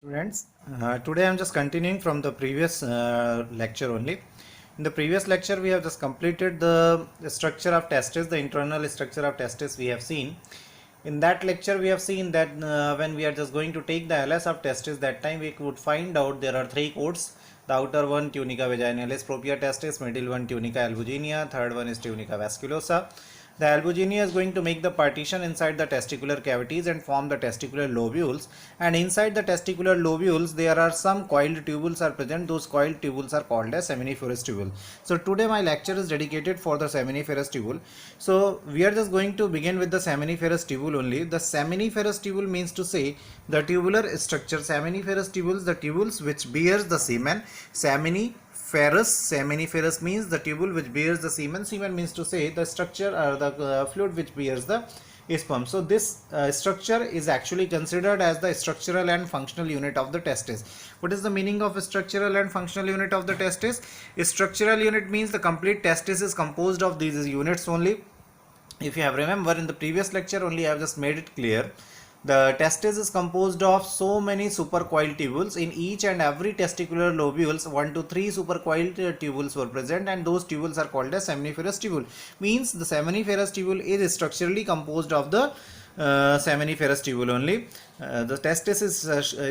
Students, today I'm just continuing from the previous lecture only. In the previous lecture, we have just completed the structure of testes, the internal structure of testes we have seen. In that lecture, we have seen that when we are just going to take the LS of testes, that time we could find out there are three codes. The outer one, tunica vaginalis propria testis, middle one, tunica albuginea, third one is tunica vasculosa. The albuginea is going to make the partition inside the testicular cavities and form the testicular lobules, and inside the testicular lobules there are some coiled tubules are present. Those coiled tubules are called as seminiferous tubule. So today my lecture is dedicated for the seminiferous tubule. So we are just going to begin with the seminiferous tubule only. The seminiferous tubule means to say the tubular structure. Seminiferous tubules, the tubules which bears the semen. Seminiferous means the tubule which bears the semen. Semen means to say the structure or the fluid which bears the sperm. So this structure is actually considered as the structural and functional unit of the testis. What is the meaning of structural and functional unit of the testis? A structural unit means the complete testis is composed of these units only. If you have remember, in the previous lecture only I have just made it clear. The testis is composed of so many supercoiled tubules. In each and every testicular lobules, 1 to 3 supercoiled tubules were present, and those tubules are called as seminiferous tubule. Means the seminiferous tubule is structurally composed of the seminiferous tubule only. The testis is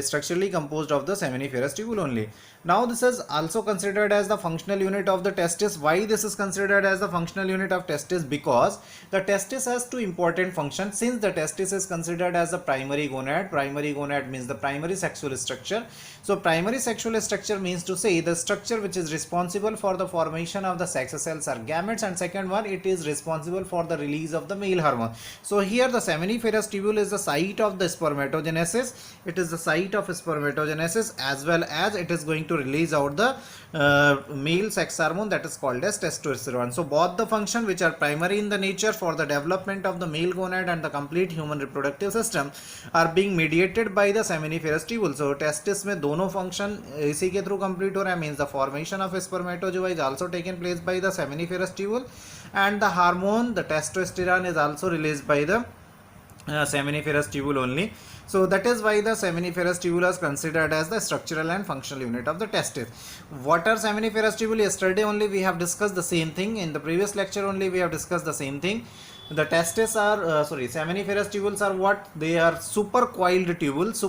structurally composed of the seminiferous tubule only. Now this is also considered as the functional unit of the testis. Why this is considered as the functional unit of testis? Because the testis has two important functions. Since the testis is considered as a primary gonad means the primary sexual structure. So primary sexual structure means to say the structure which is responsible for the formation of the sex cells or gametes, and second one, it is responsible for the release of the male hormone. So here the seminiferous tubule is the site of the spermatogenesis. It is the site of spermatogenesis, as well as it is going to release out the male sex hormone, that is called as testosterone. So both the function which are primary in the nature for the development of the male gonad and the complete human reproductive system are being mediated by the seminiferous tubule. So testis में दोनों function इसी के through complete हो रहा है. Means the formation of spermatozoa is also taken place by the seminiferous tubule, and the hormone, the testosterone, is also released by the seminiferous tubule only. So that is why the seminiferous tubule is considered as the structural and functional unit of the testis. What are seminiferous tubule? Yesterday only we have discussed the same thing. In the previous lecture only we have discussed the same thing. The testes are seminiferous tubules are what? They are supercoiled tubules,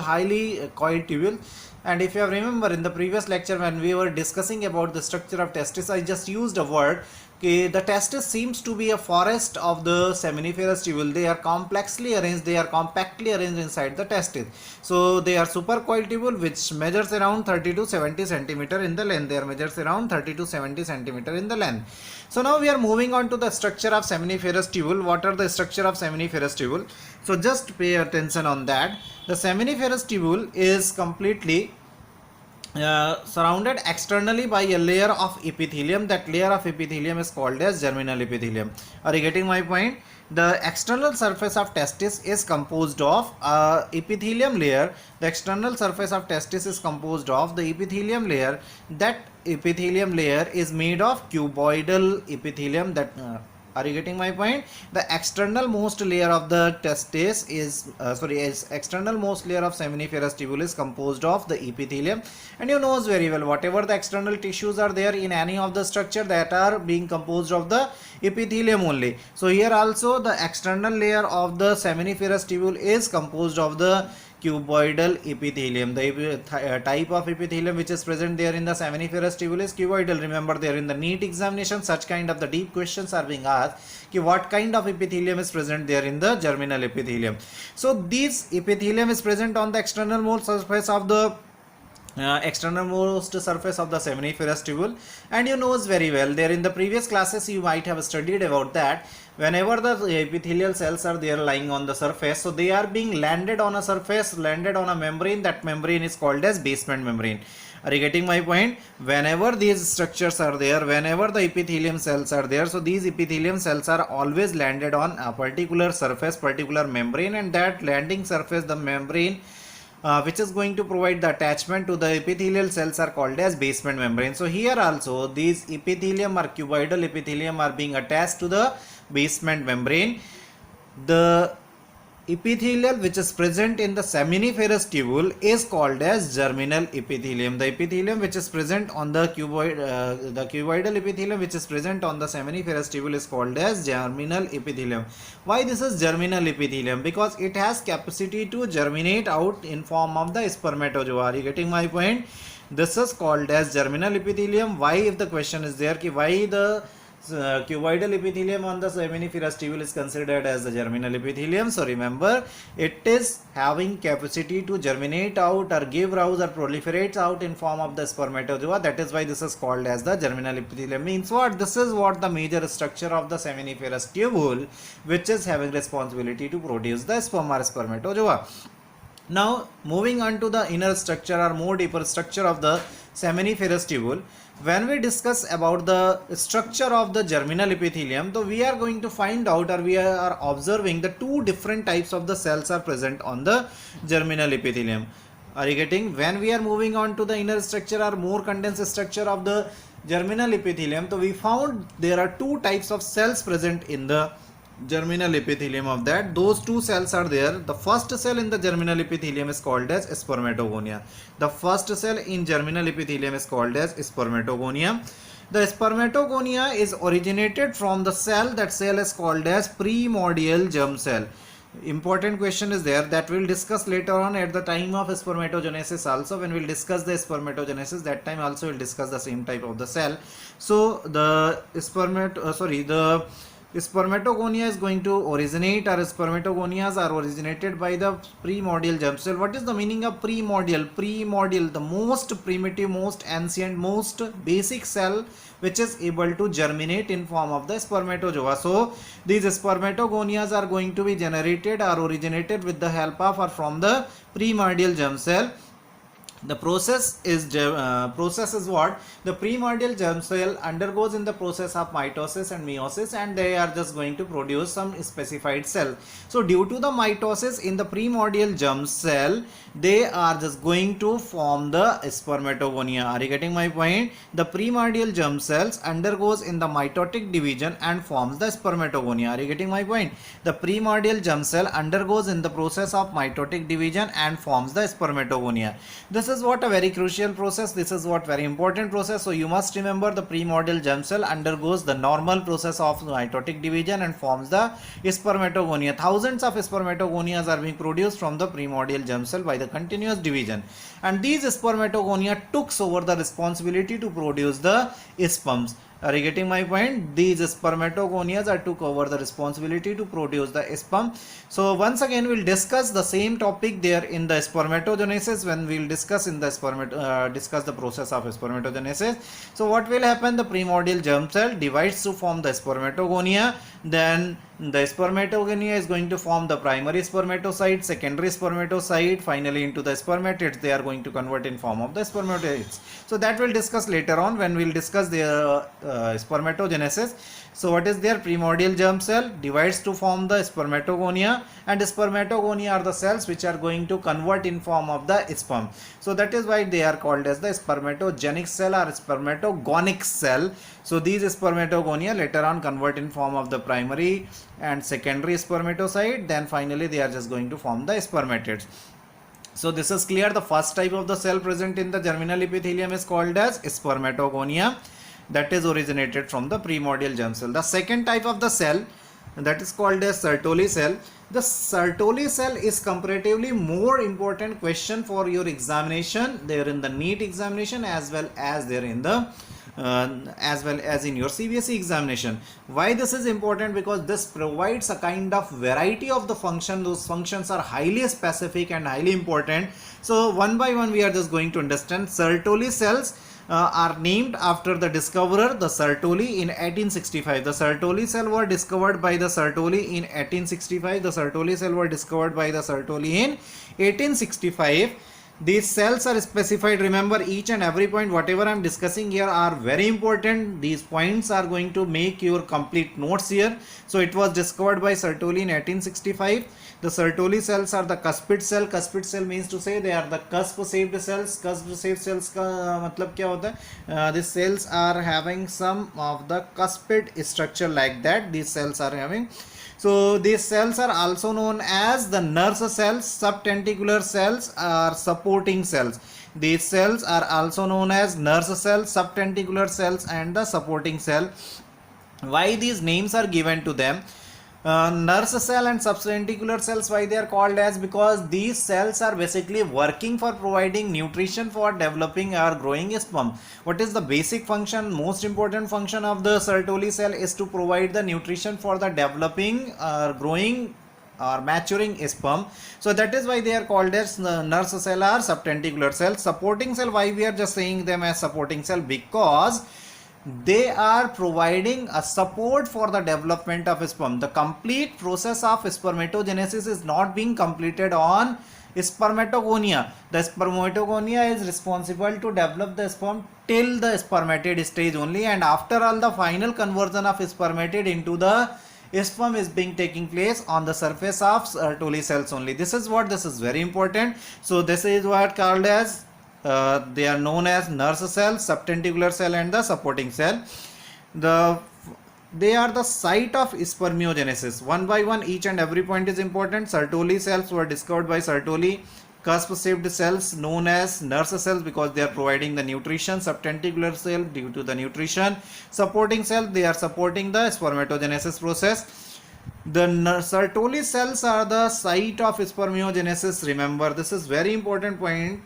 highly coiled tubules. And if you have remember, in the previous lecture when we were discussing about the structure of testis, I just used a word. Okay, the testis seems to be a forest of the seminiferous tubule. They are complexly arranged, they are compactly arranged inside the testis. So they are supercoiled tubule which measures around 30 to 70 centimeter in the length. They are measures around 30 to 70 centimeter in the length. So now we are moving on to the structure of seminiferous tubule. What are the structure of seminiferous tubule? So just pay attention on that. The seminiferous tubule is completely surrounded externally by a layer of epithelium. That layer of epithelium is called as germinal epithelium. Are you getting my point? The external surface of testis is composed of epithelium layer. The external surface of testis is composed of the epithelium layer. That epithelium layer is made of cuboidal epithelium. That are you getting my point? The external most layer of the testis is external most layer of seminiferous tubule is composed of the epithelium, and you knows very well whatever the external tissues are there in any of the structure that are being composed of the epithelium only. So here also the external layer of the seminiferous tubule is composed of the cuboidal epithelium. The type of epithelium which is present there in the seminiferous tubule is cuboidal. Remember, there in the NEET examination such kind of the deep questions are being asked ki what kind of epithelium is present there in the germinal epithelium. So this epithelium is present on the external surface of the externalmost surface of the seminiferous tubule, and you knows very well there in the previous classes you might have studied about that. Whenever the epithelial cells are there lying on the surface, so they are being landed on a surface, landed on a membrane. That membrane is called as basement membrane. Are you getting my point? Whenever these structures are there, whenever the epithelium cells are there, so these epithelium cells are always landed on a particular surface, particular membrane, and that landing surface, the membrane which is going to provide the attachment to the epithelial cells, are called as basement membrane. So here also these epithelium or cuboidal epithelium are being attached to the basement membrane. The epithelium which is present in the seminiferous tubule is called as germinal epithelium. The epithelium which is present on the cuboidal epithelium which is present on the seminiferous tubule is called as germinal epithelium. Why this is germinal epithelium? Because it has capacity to germinate out in form of the spermatozoa. Are you getting my point? This is called as germinal epithelium. Why, if the question is there, why the cuboidal epithelium on the seminiferous tubule is considered as the germinal epithelium? So remember, it is having capacity to germinate out or give rise or proliferate out in form of the spermatozoa. That is why this is called as the germinal epithelium. Means what? This is what the major structure of the seminiferous tubule, which is having responsibility to produce the sperm or spermatozoa. Now moving on to the inner structure or more deeper structure of the seminiferous tubule. When we discuss about the structure of the germinal epithelium, so we are going to find out, or we are observing, the two different types of the cells are present on the germinal epithelium. Are you getting? When we are moving on to the inner structure or more condensed structure of the germinal epithelium, so we found there are two types of cells present in the germinal epithelium of that. Those two cells are there. The first cell in the germinal epithelium is called as spermatogonia. The first cell in germinal epithelium is called as spermatogonia. The spermatogonia is originated from the cell. That cell is called as primordial germ cell. Important question is there that we'll discuss later on at the time of spermatogenesis also. When we'll discuss the spermatogenesis, that time also we'll discuss the same type of the cell. So the spermatogonia is going to originate, or spermatogonias are originated by the primordial germ cell. What is the meaning of primordial? Primordial, the most primitive, most ancient, most basic cell which is able to germinate in form of the spermatozoa. So these spermatogonias are going to be generated or originated with the help of or from the primordial germ cell. The process is what? The primordial germ cell undergoes in the process of mitosis and meiosis, and they are just going to produce some specified cell. So due to the mitosis in the primordial germ cell, they are just going to form the spermatogonia. Are you getting my point? The primordial germ cells undergoes in the mitotic division and forms the spermatogonia. Are you getting my point? The primordial germ cell undergoes in the process of mitotic division and forms the spermatogonia. This is what a very crucial process. This is what very important process. So you must remember, the primordial germ cell undergoes the normal process of mitotic division and forms the spermatogonia. Thousands of spermatogonias are being produced from the primordial germ cell by the continuous division, and these spermatogonia took over the responsibility to produce the sperms. Are you getting my point? These spermatogonias are took over the responsibility to produce the sperm. So once again we'll discuss the same topic there in the spermatogenesis, when we'll discuss in the discuss the process of spermatogenesis. So what will happen? The primordial germ cell divides to form the spermatogonia. Then the spermatogonia is going to form the primary spermatocyte, secondary spermatocyte, finally into the spermatids. They are going to convert in form of the spermatocytes. So that we'll discuss later on when we'll discuss the spermatogenesis. So what is their? Primordial germ cell divides to form the spermatogonia, and spermatogonia are the cells which are going to convert in form of the sperm. So that is why they are called as the spermatogenic cell or spermatogonic cell. So these spermatogonia later on convert in form of the primary and secondary spermatocyte. Then finally they are just going to form the spermatids. So this is clear. The first type of the cell present in the germinal epithelium is called as spermatogonia, that is originated from the primordial germ cell. The second type of the cell, that is called as Sertoli cell. The Sertoli cell is comparatively more important question for your examination there in the NEET examination, as well as there in the as well as in your CBSE examination. Why this is important? Because this provides a kind of variety of the function. Those functions are highly specific and highly important. So one by one we are just going to understand. Sertoli cells are named after the discoverer, the Sertoli, in 1865. The Sertoli cell were discovered by the Sertoli in 1865. The Sertoli cell were discovered by the Sertoli in 1865. These cells are specified. Remember, each and every point whatever I am discussing here are very important. These points are going to make your complete notes here. So it was discovered by Sertoli in 1865. The Sertoli cells are the cuspid cell. Cuspid cell means to say they are the cusp shaped cells. Cusp shaped cells का मतलब क्या होता है? These cells are having some of the cuspid structure like that. These cells are having So these cells are also known as the nurse cells, subtentacular cells, or supporting cells. These cells are also known as nurse cells, subtentacular cells, and the supporting cell. Why these names are given to them? Nurse cell and subtentacular cells, why they are called as? Because these cells are basically working for providing nutrition for developing or growing sperm. What is the basic function, most important function of the Sertoli cell is to provide the nutrition for the developing or growing or maturing sperm. So that is why they are called as nurse cell or subtentacular cell. Supporting cell, why we are just saying them as supporting cell? Because they are providing a support for the development of sperm. The complete process of spermatogenesis is not being completed on spermatogonia. The spermatogonia is responsible to develop the sperm till the spermatid stage only, and after all the final conversion of spermatid into the sperm is being taking place on the surface of Sertoli cells only. This is very important. So this is what called as they are known as nurse cell, subtentacular cell, and the supporting cell. They are the site of spermiogenesis. One by one, each and every point is important. Sertoli cells were discovered by Sertoli. Cusp-shaped cells known as nurse cells because they are providing the nutrition. Subtentacular cell due to the nutrition. Supporting cell, they are supporting the spermatogenesis process. The Sertoli cells are the site of spermiogenesis. Remember, this is very important point.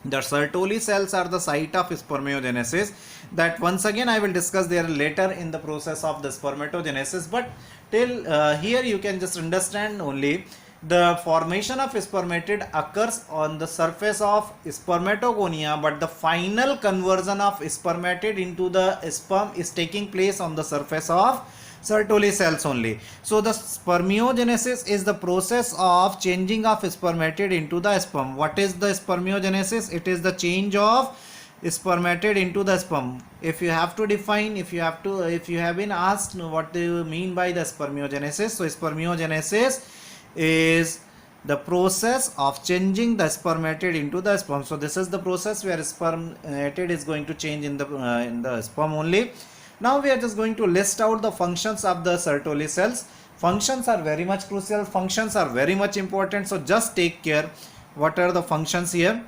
The Sertoli cells are the site of spermiogenesis. That once again I will discuss there later in the process of the spermatogenesis, but till here you can just understand only the formation of spermatid occurs on the surface of spermatogonia, but the final conversion of spermatid into the sperm is taking place on the surface of Sertoli cells only. So the spermiogenesis is the process of changing of spermatid into the sperm. What is the spermiogenesis? It is the change of spermatid into the sperm. If you have to define, if you have been asked what do you mean by the spermiogenesis, so spermiogenesis is the process of changing the spermatid into the sperm. So this is the process where spermatid is going to change in the sperm only. Now we are just going to list out the functions of the Sertoli cells. Functions are very much crucial. Functions are very much important. So just take care. What are the functions here?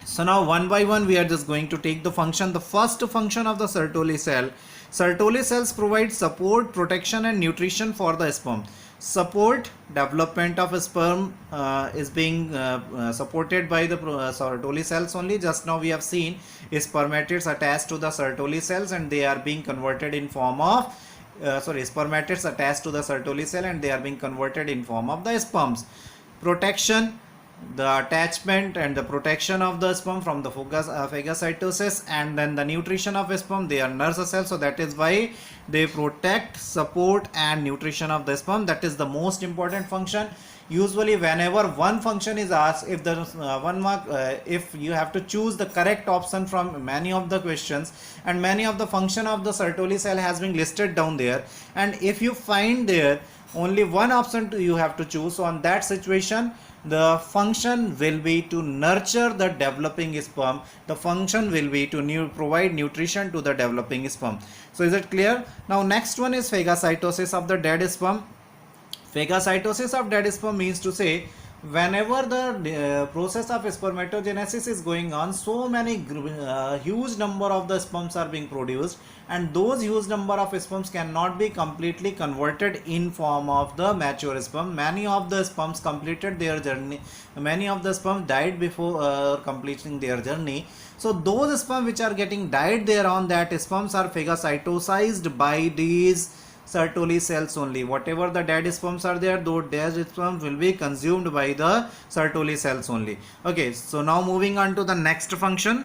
So now one by one we are just going to take the function. The first function of the Sertoli cell. Sertoli cells provide support, protection, and nutrition for the sperm. Support, development of a sperm is being supported by the Sertoli cells only. Just now we have seen spermatids attached to the Sertoli cells and they are being converted in form of spermatids attached to the Sertoli cell and they are being converted in form of the sperms. Protection, the attachment and the protection of the sperm from the phagocytosis, and then the nutrition of sperm, they are nurse cells, so that is why they protect, support, and nutrition of the sperm. That is the most important function. Usually whenever one function is asked, if there is if you have to choose the correct option from many of the questions, and many of the function of the Sertoli cell has been listed down there, and if you find there only one option you have to choose, so on that situation the function will be to nurture the developing sperm. The function will be to provide nutrition to the developing sperm. So is it clear? Now next one is phagocytosis of the dead sperm. Phagocytosis of dead sperm means to say whenever the process of spermatogenesis is going on, so many huge number of the sperms are being produced, and those huge number of sperms cannot be completely converted in form of the mature sperm. Many of the sperms completed their journey, many of the sperms died before completing their journey. So those sperms which are getting died there on that sperms are phagocytosized by these Sertoli cells only. Whatever the dead sperms are there, those dead sperms will be consumed by the Sertoli cells only. Okay, so now moving on to the next function.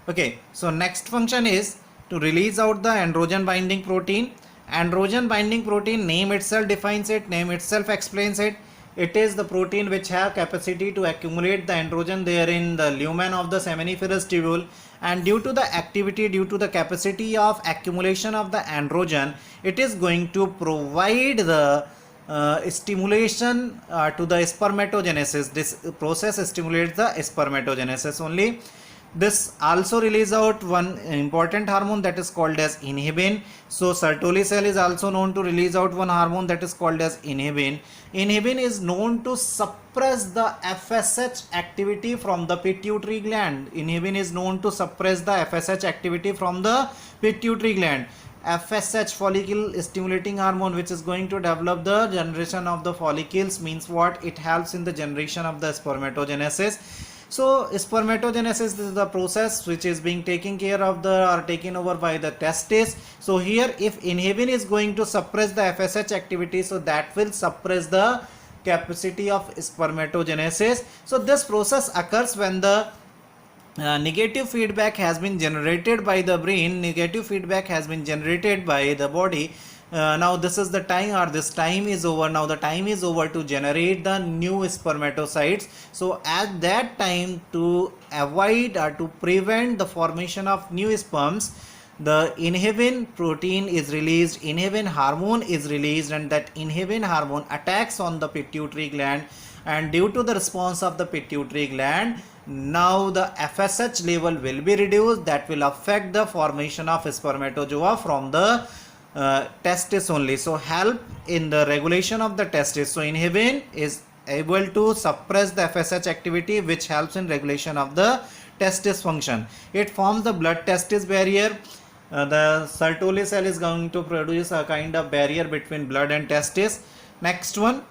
Okay, so next function is to release out the androgen binding protein. Androgen binding protein, name itself defines it, name itself explains it. It is the protein which have capacity to accumulate the androgen there in the lumen of the seminiferous tubule, and due to the activity, due to the capacity of accumulation of the androgen, it is going to provide the stimulation to the spermatogenesis. This process stimulates the spermatogenesis only. This also release out one important hormone that is called as inhibin. So Sertoli cell is also known to release out one hormone that is called as inhibin. Inhibin is known to suppress the FSH activity from the pituitary gland. Inhibin is known to suppress the FSH activity from the pituitary gland. FSH, follicle stimulating hormone, which is going to develop the generation of the follicles, means what? It helps in the generation of the spermatogenesis. So spermatogenesis is the process which is being taken care of or taken over by the testes. So here, if inhibin is going to suppress the FSH activity, so that will suppress the capacity of spermatogenesis. So this process occurs when the negative feedback has been generated by the brain, negative feedback has been generated by the body. Now this is the time, or this time is over. Now the time is over to generate the new spermatocytes. So at that time, to avoid or to prevent the formation of new sperms, the inhibin protein is released, inhibin hormone is released, and that inhibin hormone attacks on the pituitary gland, and due to the response of the pituitary gland, now the FSH level will be reduced. That will affect the formation of spermatozoa from the testis only. So help in the regulation of the testis. So inhibin is able to suppress the FSH activity, which helps in regulation of the testis function. It forms the blood testis barrier. The Sertoli cell is going to produce a kind of barrier between blood and testis. Next one,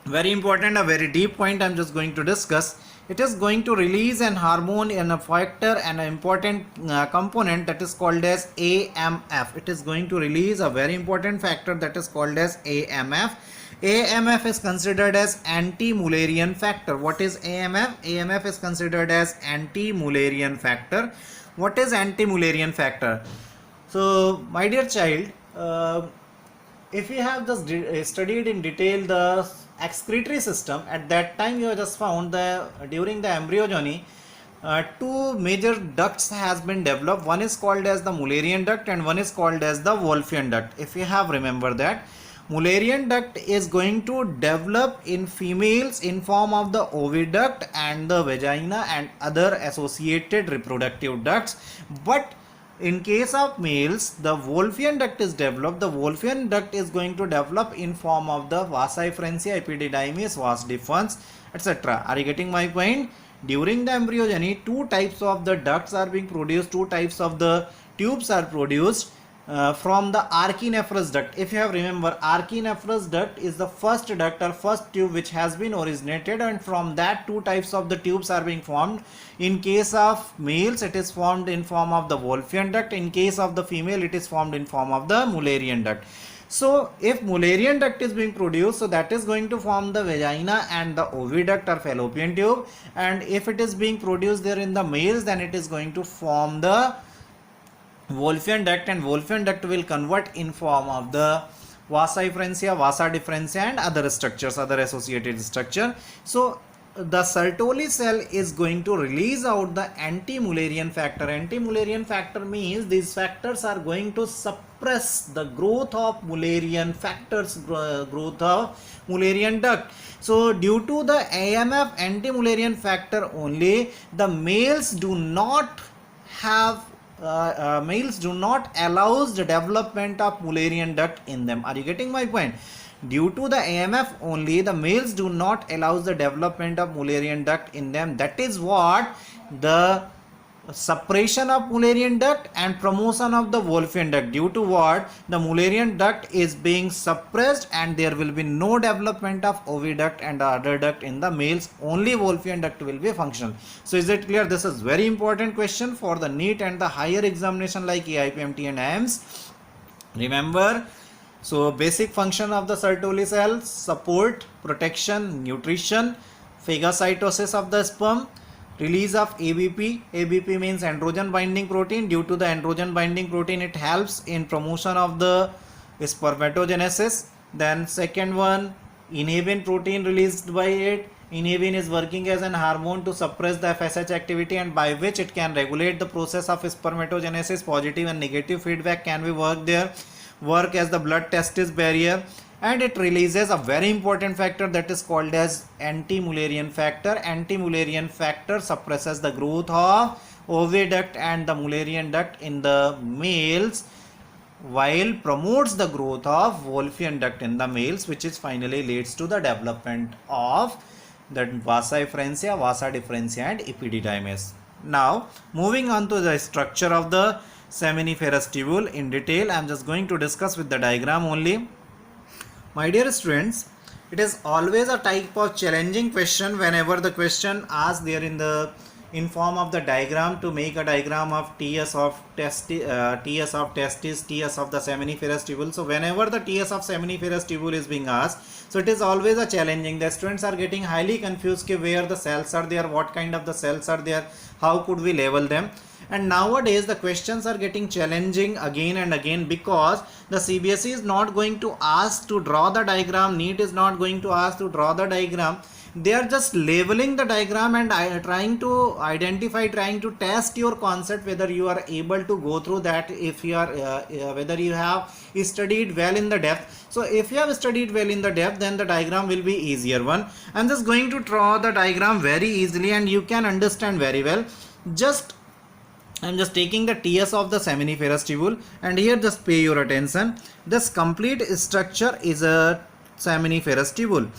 very important, a very deep point I'm just going to discuss. It is going to release an hormone and a factor and an important component that is called as AMF. It is going to release a very important factor that is called as AMF. AMF is considered as anti-Mullerian factor. What is AMF? AMF is considered as anti-Mullerian factor. What is anti-Mullerian factor? So my dear child, if you have just studied in detail the excretory system, at that time you have just found that during the embryogeny, two major ducts has been developed. One is called as the Mullerian duct and one is called as the Wolffian duct. If you have remember that, Mullerian duct is going to develop in females in form of the oviduct and the vagina and other associated reproductive ducts. But in case of males, the Wolffian duct is developed. The Wolffian duct is going to develop in form of the vasa efferentia, epididymis, vas deferens, etc. Are you getting my point? During the embryogeny, two types of the ducts are being produced, two types of the tubes are produced from the archinephros duct. If you have remember, archinephros duct is the first duct or first tube which has been originated, and from that two types of the tubes are being formed. In case of males, it is formed in form of the Wolffian duct. In case of the female, it is formed in form of the Mullerian duct. So if Mullerian duct is being produced, so that is going to form the vagina and the oviduct or fallopian tube, and if it is being produced there in the males, then it is going to form the Wolffian duct, and Wolffian duct will convert in form of the vasa efferentia, vasa deferentia and other structures, other associated structure. So the Sertoli cell is going to release out the anti-Mullerian factor. Anti-Mullerian factor means these factors are going to suppress the growth of Mullerian factors, growth of Mullerian duct. So due to the AMF, anti-Mullerian factor only, the males do not have males do not allows the development of Mullerian duct in them. Are you getting my point? Due to the AMF only, the males do not allows the development of Mullerian duct in them. That is what the suppression of Mullerian duct and promotion of the Wolffian duct. Due to what the Mullerian duct is being suppressed and there will be no development of oviduct and other duct in the males, only Wolffian duct will be functional. So is it clear? This is very important question for the NEET and the higher examination like AIPMT and IIMS. Remember, so basic function of the Sertoli cell: support, protection, nutrition, phagocytosis of the sperm, release of ABP. ABP means androgen binding protein. Due to the androgen binding protein, it helps in promotion of the spermatogenesis. Then second one, inhibin protein released by it. Inhibin is working as an hormone to suppress the FSH activity, and by which it can regulate the process of spermatogenesis. Positive and negative feedback can be worked there, work as the blood testis barrier, and it releases a very important factor that is called as anti-Mullerian factor. Anti-Mullerian factor suppresses the growth of oviduct and the Mullerian duct in the males, while promotes the growth of Wolffian duct in the males, which is finally leads to the development of the vasa efferentia, vasa differentia and epididymis. Now moving on to the structure of the seminiferous tubule in detail, I am just going to discuss with the diagram only. My dear students, it is always a type of challenging question whenever the question asked there in form of the diagram, to make a diagram of TS of testis, TS of the seminiferous tubule. So whenever the TS of seminiferous tubule is being asked, so it is always a challenging. The students are getting highly confused where the cells are there, what kind of the cells are there, how could we label them. And nowadays the questions are getting challenging again and again, because the CBSE is not going to ask to draw the diagram, NEET is not going to ask to draw the diagram. They are just labeling the diagram and trying to identify, trying to test your concept, whether you are able to go through that, if you are whether you have studied well in the depth. So if you have studied well in the depth, then the diagram will be easier one. I'm just going to draw the diagram very easily and you can understand very well. I'm just taking the TS of the seminiferous tubule, and here just pay your attention. This complete structure is a seminiferous tubule,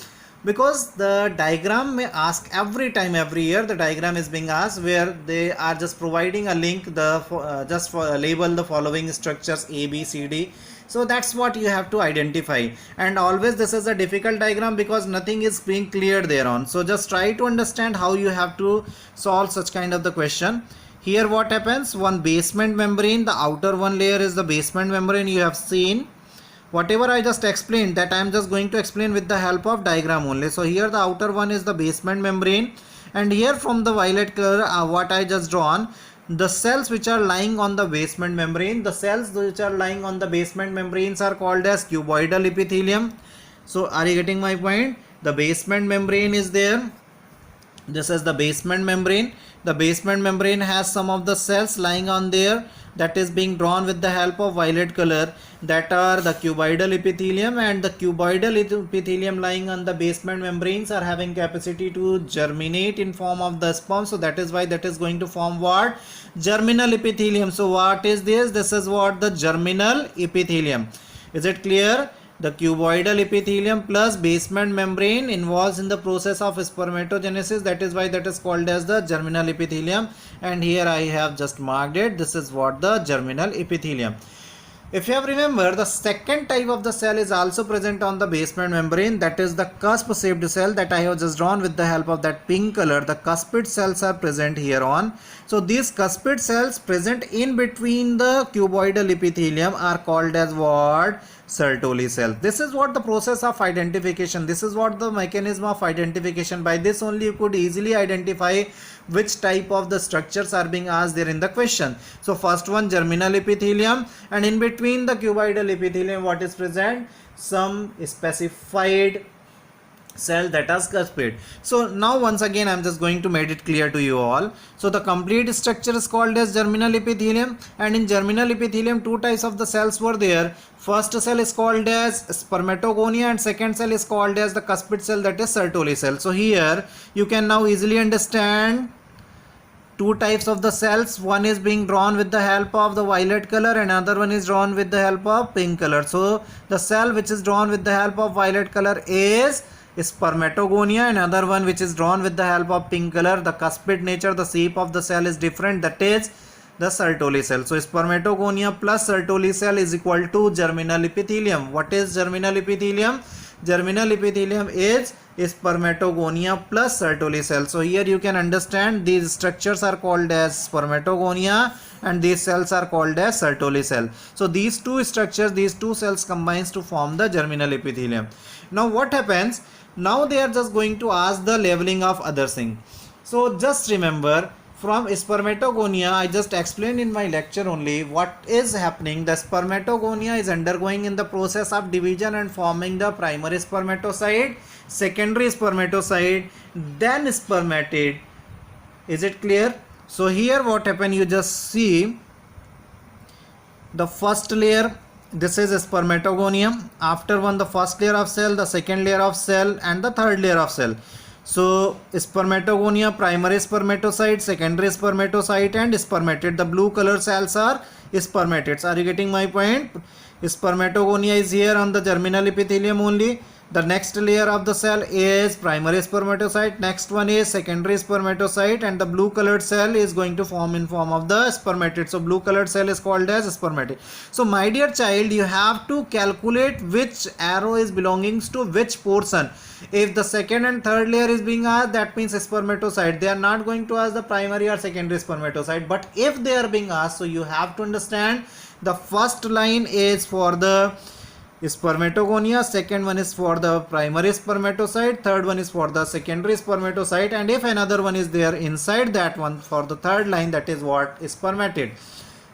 because the diagram may ask every time, every year the diagram is being asked, where they are just providing a link, label the following structures A, B, C, D. So that's what you have to identify, and always this is a difficult diagram because nothing is being cleared thereon. So just try to understand how you have to solve such kind of the question. Here what happens, one basement membrane, the outer one layer is the basement membrane. You have seen whatever I just explained, that I am just going to explain with the help of diagram only. So here the outer one is the basement membrane, and here from the violet color what I just drawn, the cells which are lying on the basement membrane, the cells which are lying on the basement membranes are called as cuboidal epithelium. So are you getting my point? The basement membrane is there. This is the basement membrane. The basement membrane has some of the cells lying on there, that is being drawn with the help of violet color, that are the cuboidal epithelium, and the cuboidal epithelium lying on the basement membranes are having capacity to germinate in form of the sperm. So that is why that is going to form what? Germinal epithelium. So what is this? This is what the germinal epithelium. Is it clear? The cuboidal epithelium plus basement membrane involves in the process of spermatogenesis. That is why that is called as the germinal epithelium. And here I have just marked it. This is what the germinal epithelium. If you have remember, the second type of the cell is also present on the basement membrane. That is the cusp shaped cell that I have just drawn with the help of that pink color. The cuspid cells are present here on. So these cuspid cells present in between the cuboidal epithelium are called as what? Sertoli cell. This is what the process of identification. This is what the mechanism of identification. By this only you could easily identify which type of the structures are being asked there in the question. So first one, germinal epithelium, and in between the cuboidal epithelium what is present? Some specified cell that is cuspid. So now once again I am just going to make it clear to you all. So the complete structure is called as germinal epithelium, and in germinal epithelium two types of the cells were there. First cell is called as spermatogonia and second cell is called as the cuspid cell, that is Sertoli cell. So here you can now easily understand two types of the cells. One is being drawn with the help of the violet color and another one is drawn with the help of pink color. So the cell which is drawn with the help of violet color is spermatogonia, and another one which is drawn with the help of pink color, the cuspid nature, the shape of the cell is different, that is the Sertoli cell. So spermatogonia plus Sertoli cell is equal to germinal epithelium. What is germinal epithelium? Germinal epithelium is spermatogonia plus Sertoli cell. So here you can understand these structures are called as spermatogonia and these cells are called as Sertoli cell. So these two structures, these two cells combines to form the germinal epithelium. Now what happens? Now they are just going to ask the leveling of other thing. So just remember, from spermatogonia, I just explained in my lecture only what is happening. The spermatogonia is undergoing in the process of division and forming the primary spermatocyte, secondary spermatocyte, then spermatid. Is it clear? So here what happened, you just see the first layer, this is spermatogonia. After one, the first layer of cell, the second layer of cell and the third layer of cell. So spermatogonia, primary spermatocyte, secondary spermatocyte and spermatid. The blue color cells are spermatids. Are you getting my point? Spermatogonia is here on the germinal epithelium only. The next layer of the cell is primary spermatocyte, next one is secondary spermatocyte, and the blue colored cell is going to form in form of the spermatid. So blue colored cell is called as spermatid. So my dear child, you have to calculate which arrow is belonging to which portion. If the second and third layer is being asked, that means spermatocyte. They are not going to ask the primary or secondary spermatocyte, but if they are being asked, so you have to understand the first line is for the spermatogonia, second one is for the primary spermatocyte, third one is for the secondary spermatocyte, and if another one is there inside that one for the third line, that is what? Spermatid.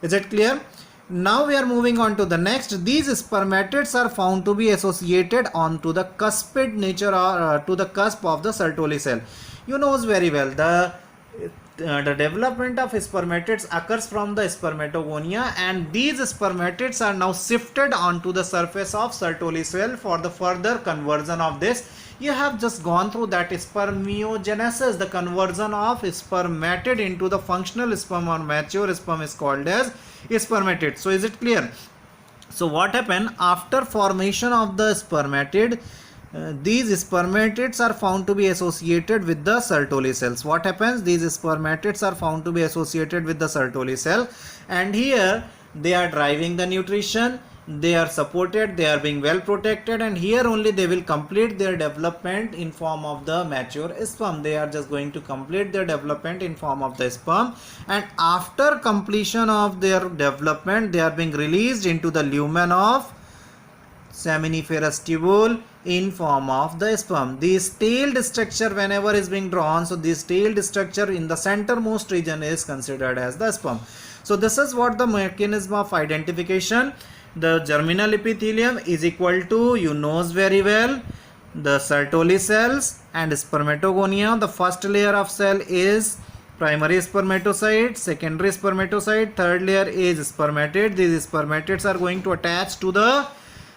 Is it clear? Now we are moving on to the next. These spermatids are found to be associated onto the cuspid nature or to the cusp of the Sertoli cell. You knows very well the development of spermatids occurs from the spermatogonia, and these spermatids are now shifted onto the surface of Sertoli cell for the further conversion of this. You have just gone through that spermiogenesis. The conversion of spermatid into the functional sperm or mature sperm is called as spermatid. So is it clear? So what happened after formation of the spermatid? These spermatids are found to be associated with the Sertoli cells. What happens? These spermatids are found to be associated with the Sertoli cell, and here they are driving the nutrition, they are supported, they are being well protected, and here only they will complete their development in form of the mature sperm. They are just going to complete their development in form of the sperm, and after completion of their development, they are being released into the lumen of seminiferous tubule in form of the sperm. This tailed structure whenever is being drawn, so this tailed structure in the centermost region is considered as the sperm. So this is what the mechanism of identification. The germinal epithelium is equal to, you knows very well, the Sertoli cells and spermatogonia. The first layer of cell is primary spermatocyte, secondary spermatocyte, third layer is spermatid. These spermatids are going to attach to the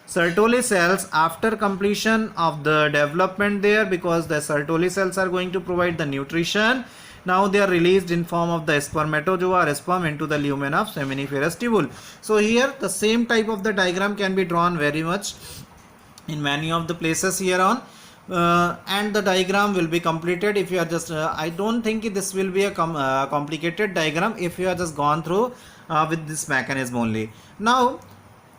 Sertoli cells after completion of the development there, because the Sertoli cells are going to provide the nutrition. Now they are released in form of the spermatozoa or sperm into the lumen of seminiferous tubule. So here the same type of the diagram can be drawn very much in many of the places here on, and the diagram will be completed if you are just I don't think this will be a complicated diagram if you are just gone through with this mechanism only. Now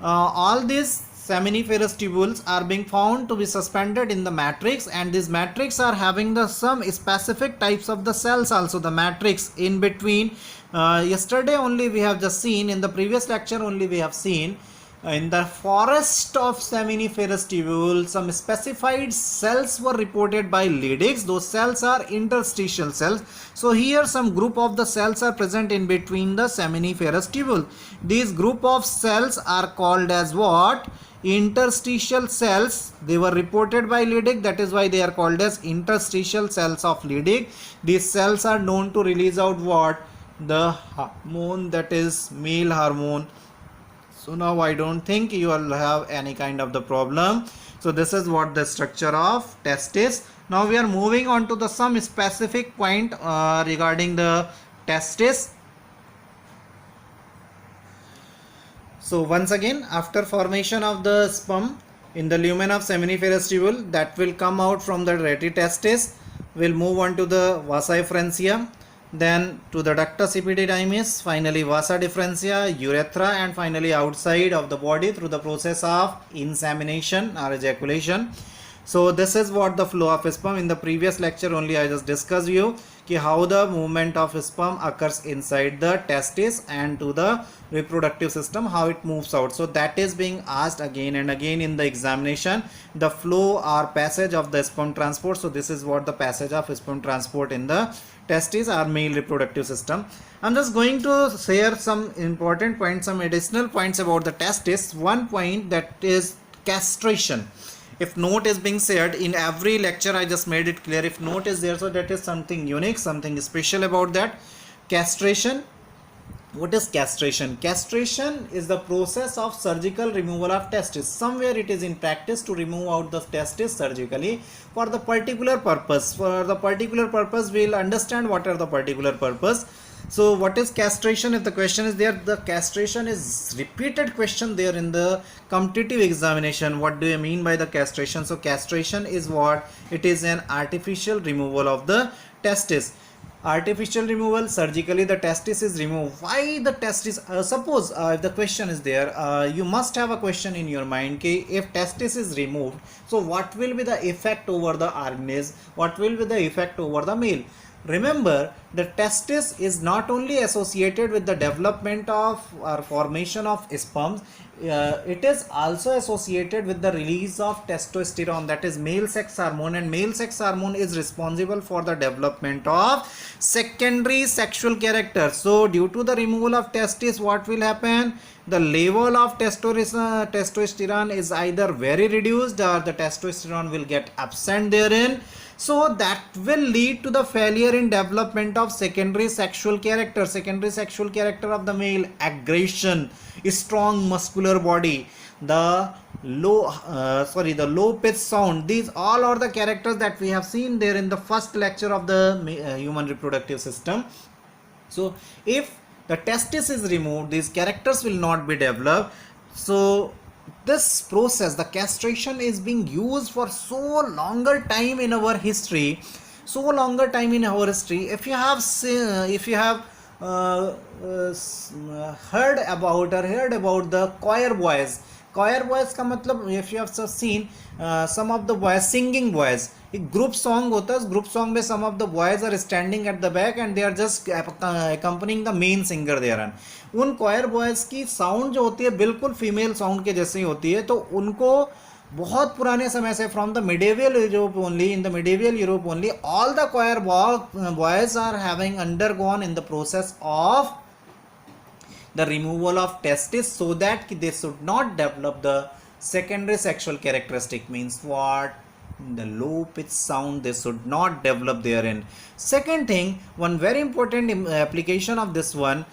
all these seminiferous tubules are being found to be suspended in the matrix, and these matrix are having the some specific types of the cells also. The matrix in between, yesterday only we have just seen, in the previous lecture only we have seen, in the forest of seminiferous tubule some specified cells were reported by Leedix. Those cells are interstitial cells. So here some group of the cells are present in between the seminiferous tubule. These group of cells are called as what? Interstitial cells. They were reported by Leedix, that is why they are called as interstitial cells of Leedix. These cells are known to release out what? The hormone, that is male hormone. So now I don't think you will have any kind of the problem. So this is what the structure of testis. Now we are moving on to the some specific point regarding the testis. So once again, after formation of the sperm in the lumen of seminiferous tubule, that will come out from the retitestis, will move on to the vasa efferentia, then to the ductus epididymis, finally vasa differentia, urethra, and finally outside of the body through the process of insemination or ejaculation. So this is what the flow of sperm. In the previous lecture only I just discussed you how the movement of sperm occurs inside the testis and to the reproductive system, how it moves out. So that is being asked again and again in the examination, the flow or passage of the sperm transport. So this is what the passage of sperm transport in the testis or male reproductive system. I'm just going to share some important points, some additional points about the testis. One point, that is castration. If note is being shared in every lecture, I just made it clear, if note is there, so that is something unique, something special about that. Castration. What is castration? Castration is the process of surgical removal of testis. Somewhere it is in practice to remove out the testis surgically for the particular purpose. For the particular purpose, we will understand what are the particular purpose. So what is castration? If the question is there, the castration is repeated question there in the competitive examination. What do you mean by the castration? So castration is what? It is an artificial removal of the testis. Artificial removal, surgically the testis is removed. Why the testis? Suppose if the question is there, you must have a question in your mind, okay, if testis is removed, so what will be the effect over the organism? What will be the effect over the male? Remember, the testis is not only associated with the development of or formation of sperms, it is also associated with the release of testosterone, that is male sex hormone, and male sex hormone is responsible for the development of secondary sexual character. So due to the removal of testis, what will happen? The level of testosterone is either very reduced or the testosterone will get absent therein. So that will lead to the failure in development of secondary sexual character. Secondary sexual character of the male: aggression, strong muscular body, the low pitch sound. These all are the characters that we have seen there in the first lecture of the human reproductive system. So if the testis is removed, these characters will not be developed. So this process, the castration, is being used for so longer time in our history. If you have heard about the choir boys. का मतलब, if you have seen some of the boys, singing boys, एक group song होता है. उस group song में some of the boys are standing at the back and they are just accompanying the main singer there. उन choir boys की sound जो होती है बिल्कुल फीमेल साउंड के जैसे ही होती है. तो उनको बहुत पुराने समय से, from the medieval Europe only, in the medieval Europe only, all the choir boys are having undergone in the process of the removal of testis so that they should not develop the secondary sexual characteristic. Means what? The low pitch sound they should not develop therein. Second thing, one very important application of this one,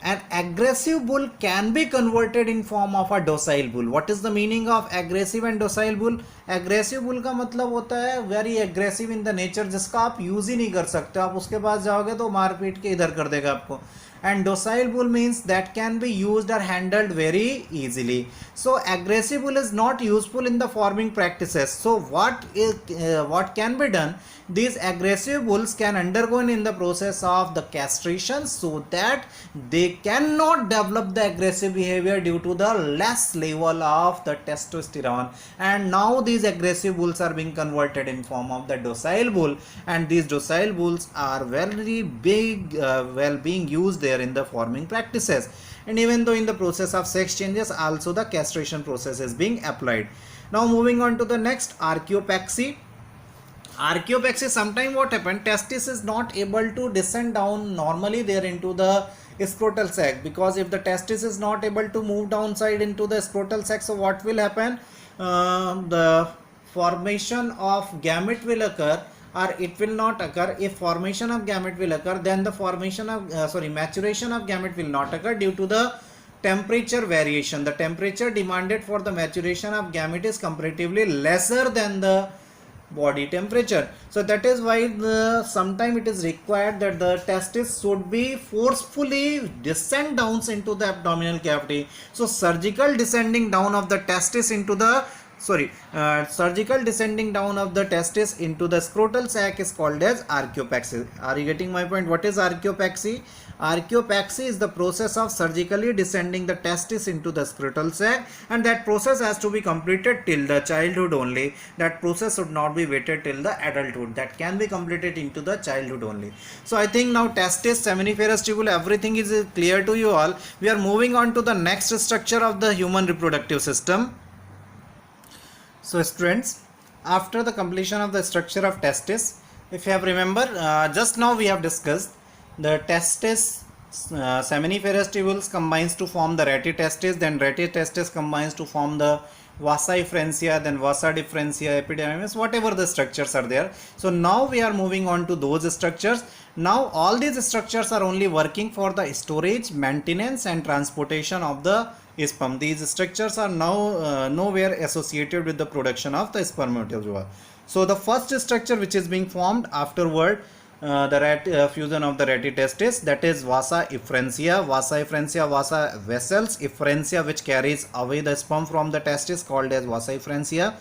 an aggressive bull can be converted in form of a docile bull. What is the meaning of aggressive and docile bull? Aggressive bull का मतलब होता है very aggressive in the nature, जिसका आप use ही नहीं कर सकते. आप उसके पास जाओगे तो मार पीट के इधर कर देगा आपको. And docile bull means that can be used or handled very easily. So aggressive bull is not useful in the farming practices. So what can be done? These aggressive bulls can undergo in the process of the castration so that they cannot develop the aggressive behavior due to the less level of the testosterone. And now these aggressive bulls are being converted in form of the docile bull, and these docile bulls are very big, being used there in the farming practices. And even though in the process of sex changes also the castration process is being applied. Now moving on to the next, archaeopexy. Archaeopexy, sometime what happened, testis is not able to descend down normally there into the scrotal sac, because if the testis is not able to move downside into the scrotal sac, so what will happen? The formation of gamete will occur, or it will not occur. If formation of gamete will occur, then the maturation of gamete will not occur due to the temperature variation. The temperature demanded for the maturation of gamete is comparatively lesser than the body temperature. So that is why sometime it is required that the testis should be forcefully descend down into the abdominal cavity. So surgical descending down of the testis into the surgical descending down of the testis into the scrotal sac is called as archaeopexy. Are you getting my point? What is archaeopexy? Archaeopexy is the process of surgically descending the testis into the scrotal sac, and that process has to be completed till the childhood only. That process should not be waited till the adulthood. That can be completed into the childhood only. So I think now testis, seminiferous tubule, everything is clear to you all. We are moving on to the next structure of the human reproductive system. So students, after the completion of the structure of testis, if you have remember, just now we have discussed the testis, seminiferous tubules combines to form the rete testis, then rete testis combines to form the vasa efferentia, then vasa differentia, epididymis, whatever the structures are there. So now we are moving on to those structures, Now all these structures are only working for the storage, maintenance and transportation of the sperm. These structures are now nowhere associated with the production of the spermatozoa. So the first structure which is being formed afterward the fusion of the retitestis, that is vasa efferentia. Vasa vessels, efferentia which carries away the sperm from the testis, called as vasa efferentia.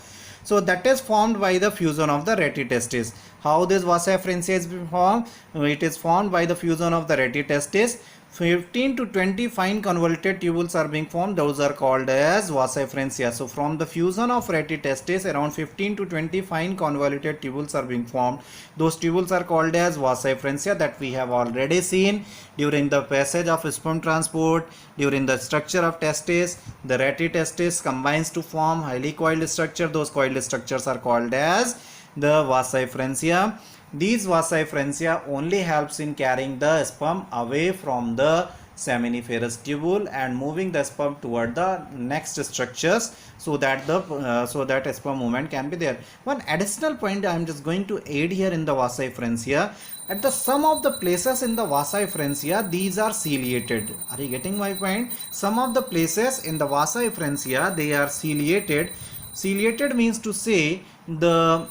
So that is formed by the fusion of the retitestis. How this vasa efferentia is formed? It is formed by the fusion of the retitestis. 15 to 20 fine convoluted tubules are being formed. Those are called as vasa efferentia. So from the fusion of retitestis, around 15 to 20 fine convoluted tubules are being formed. Those tubules are called as vasa efferentia, that we have already seen during the passage of sperm transport. During the structure of testis, the retitestis combines to form highly coiled structure. Those coiled structures are called as the vasa efferentia. These vasa efferentia only helps in carrying the sperm away from the seminiferous tubule and moving the sperm toward the next structures, so that the sperm movement can be there. One additional point I am just going to add here in the vasa efferentia. At the some of the places in the vasa efferentia, these are ciliated. Are you getting my point? Some of the places in the vasa efferentia, they are ciliated. Ciliated means to say the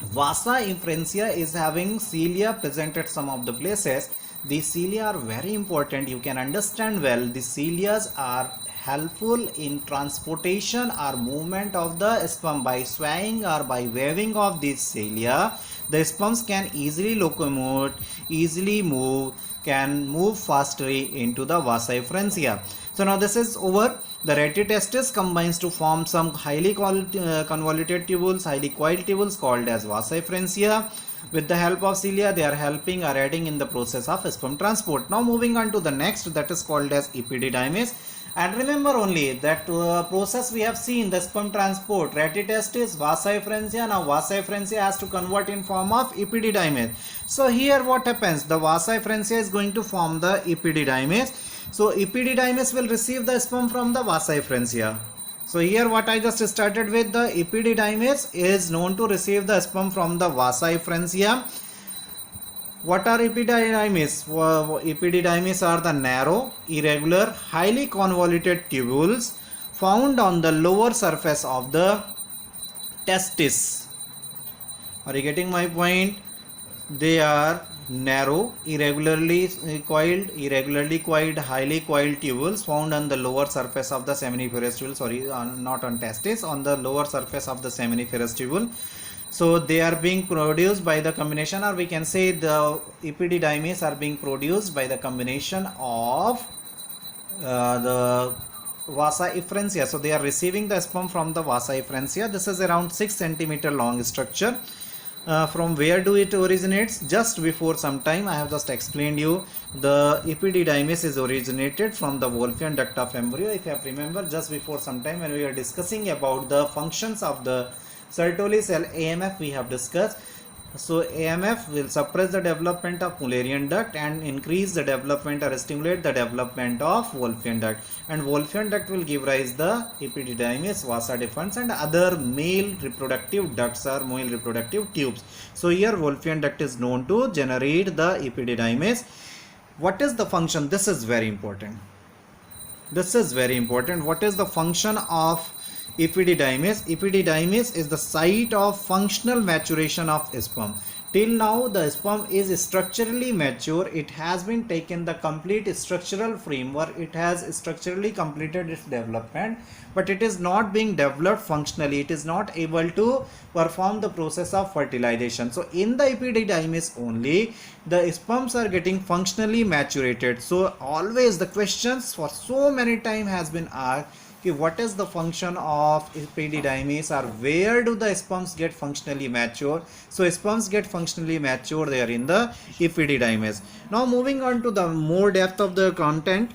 vasa efferentia is having cilia present at some of the places. These cilia are very important. You can understand well. The cilia are helpful in transportation or movement of the sperm. By swaying or by waving of these cilia, the sperms can easily locomote, easily move, can move fasterly into the vasa efferentia. So now this is over. The retitestis combines to form some highly convoluted tubules, highly coiled tubules called as vasa efferentia. With the help of cilia, they are helping or aiding in the process of sperm transport. Now moving on to the next, that is called as epididymis. And remember only that process we have seen, the sperm transport, retitestis, vasa efferentia. Now vasa efferentia has to convert in form of epididymis. So here what happens? The vasa efferentia is going to form the epididymis. So epididymis will receive the sperm from the vasa efferentia. So here what I just started with, the epididymis is known to receive the sperm from the vasa efferentia. What are epididymis? Epididymis are the narrow, irregular, highly convoluted tubules found on the lower surface of the testis. Are you getting my point? They are narrow, irregularly coiled, highly coiled tubules found on the lower surface of the seminiferous tubule. Sorry, not on testis, on the lower surface of the seminiferous tubule. So they are being produced by the combination, or we can say the epididymis are being produced by the combination of the vasa efferentia. So they are receiving the sperm from the vasa efferentia. This is around 6 centimeter long structure. From where do it originates? Just before some time I have just explained you, the epididymis is originated from the Wolffian duct of embryo. If you have remember, just before some time when we are discussing about the functions of the Sertoli cell, AMF we have discussed. So AMF will suppress the development of Mullerian duct and increase the development or stimulate the development of Wolffian duct, and Wolffian duct will give rise the epididymis, vasa deferens and other male reproductive ducts or male reproductive tubes. So here Wolffian duct is known to generate the epididymis. What is the function? This is very important. What is the function of epididymis? Epididymis is the site of functional maturation of sperm. Till now the sperm is structurally mature. It has been taken the complete structural framework. It has structurally completed its development, but it is not being developed functionally. It is not able to perform the process of fertilization. So in the epididymis only the sperms are getting functionally maturated. So always the questions for so many time has been asked, what is the function of epididymis, or where do the sperms get functionally mature? So sperms get functionally mature there in the epididymis. Now moving on to the more depth of the content,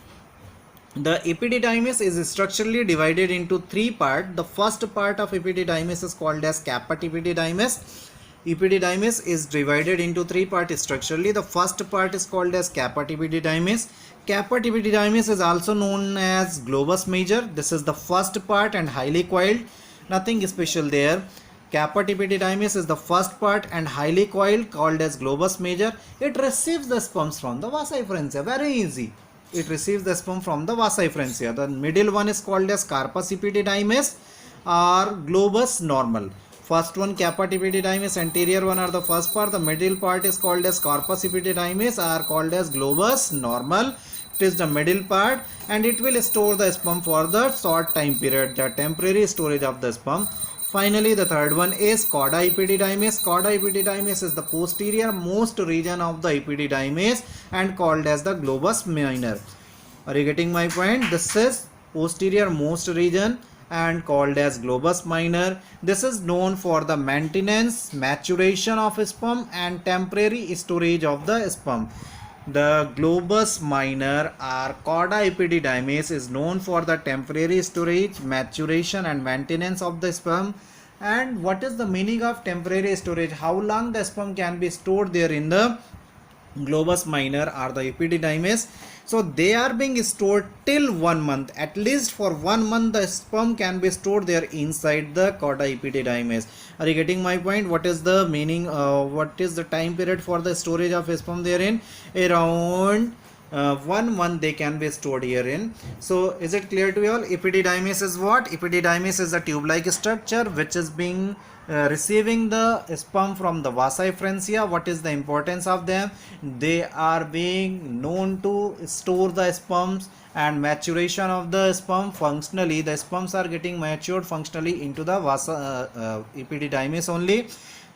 the epididymis is structurally divided into three parts. The first part of epididymis is called as caput epididymis. Epididymis is divided into three parts structurally. The first part is called as caput epididymis. Caput epididymis is also known as globus major. This is the first part and highly coiled. Nothing special there. Kappa epididymis is the first part and highly coiled, called as globus major. It receives the sperms from the vasa efferentia. Very easy. It receives the sperm from the vasa efferentia. The middle one is called as carpus epididymis or globus normal. First one Kappa epididymis, anterior one are the first part. The middle part is called as corpus epididymis or called as globus normal. It is the middle part and it will store the sperm for the short time period, the temporary storage of the sperm. Finally, the third one is cauda epididymis. Cauda epididymis is the posterior most region of the epididymis and called as the globus minor. Are you getting my point? This is posterior most region and called as globus minor. This is known for the maintenance, maturation of sperm and temporary storage of the sperm. The globus minor or cauda epididymis is known for the temporary storage, maturation and maintenance of the sperm. And what is the meaning of temporary storage? How long the sperm can be stored there in the globus minor or the epididymis? So they are being stored till 1 month. At least for 1 month the sperm can be stored there inside the cauda epididymis. Are you getting my point? What is the meaning? What is the time period for the storage of sperm therein? Around 1 month they can be stored herein. So is it clear to you all? Epididymis is what? Epididymis is a tube-like structure which is being receiving the sperm from the vasa efferentia. What is the importance of them? They are being known to store the sperms and maturation of the sperm. Functionally the sperms are getting matured functionally into the vasa epididymis only.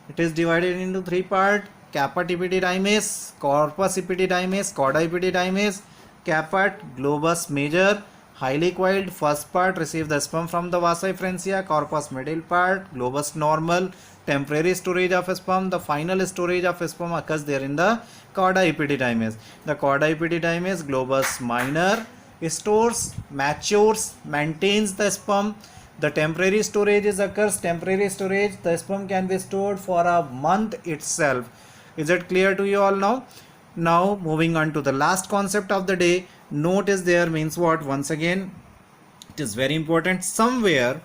It is divided into 3 parts: caput epididymis, corpus epididymis, cauda epididymis. Caput, globus major, highly coiled. First part receive the sperm from the vasa efferentia. Corpus, middle part. Globus normal, temporary storage of sperm. The final storage of sperm occurs there in the cauda epididymis. The cauda epididymis, globus minor, stores, matures, maintains the sperm. The temporary storage occurs. Temporary storage, the sperm can be stored for a month itself. Is it clear to you all now? Now moving on to the last concept of the day. Note is there means what? Once again, it is very important. Somewhere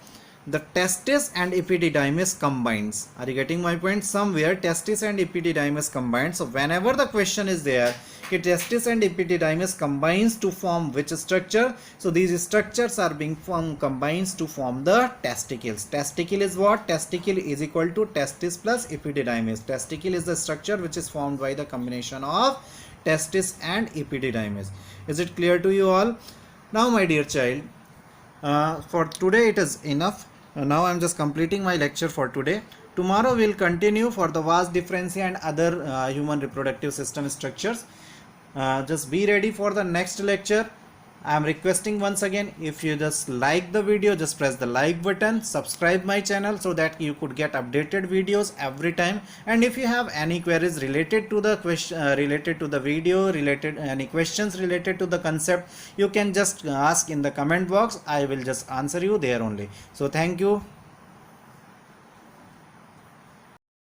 the testis and epididymis combines. Are you getting my point? Somewhere testis and epididymis combines. So whenever the question is there, testis and epididymis combines to form which structure? So these structures are being combines to form the testicles. Testicle is what? Testicle is equal to testis plus epididymis. Testicle is the structure which is formed by the combination of testis and epididymis. Is it clear to you all? Now my dear child, for today it is enough. Now I am just completing my lecture for today. Tomorrow we will continue for the vas differentia and other human reproductive system structures. Just be ready for the next lecture. I am requesting once again, if you just like the video, just press the like button, subscribe my channel so that you could get updated videos every time. And if you have any queries related to the question, related to the video, any questions related to the concept, you can just ask in the comment box. I will just answer you there only. So thank you.